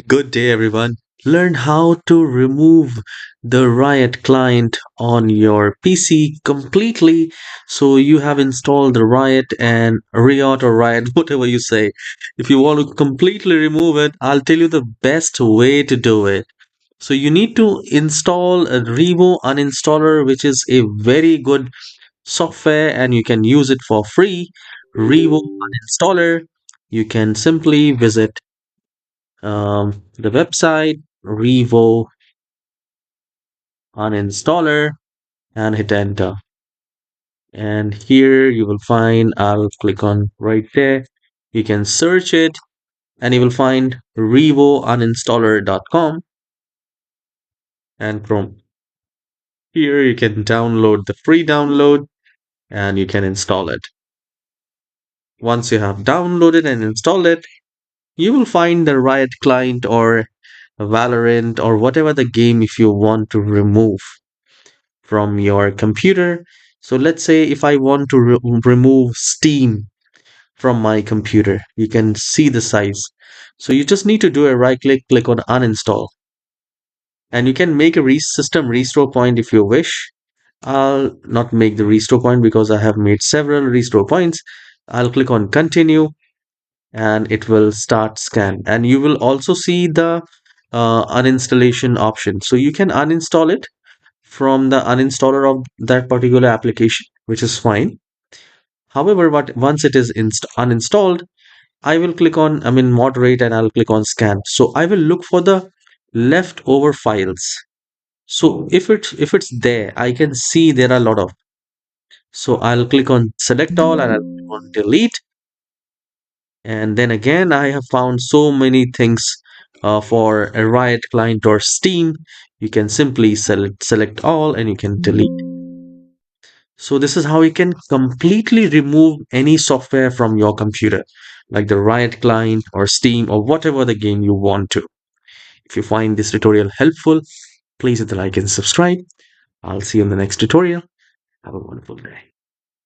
Good day, everyone. Learn how to remove the Riot client on your PC completely. So you have installed the Riot and Riot or Riot, whatever you say. If you want to completely remove it, I'll tell you the best way to do it. So you need to install a Revo Uninstaller, which is a very good software and you can use it for free. Revo Uninstaller. You can simply visit the website Revo Uninstaller and hit enter. And here you will find, I'll click on right there. You can search it and you will find revouninstaller.com and from here you can download the free download and you can install it. Once you have downloaded and installed it, you will find the Riot client or Valorant or whatever the game if you want to remove from your computer. So let's say if I want to remove Steam from my computer, you can see the size. So you just need to do a right click on uninstall, and you can make a system restore point if you wish. I'll not make the restore point because I have made several restore points. I'll click on continue and it will start scan, and you will also see the uninstallation option. So you can uninstall it from the uninstaller of that particular application, which is fine. However, once it is uninstalled, I will click on, moderate and I'll click on scan. So I will look for the leftover files. So if it's there, I can see there are a lot of. So I'll click on select all and I'll click on delete. And then again, I have found so many things for a Riot client or Steam. You can simply select all and you can delete. So this is how you can completely remove any software from your computer, like the Riot client or Steam or whatever the game you want to. If you find this tutorial helpful, please hit the like and subscribe. I'll see you in the next tutorial. Have a wonderful day.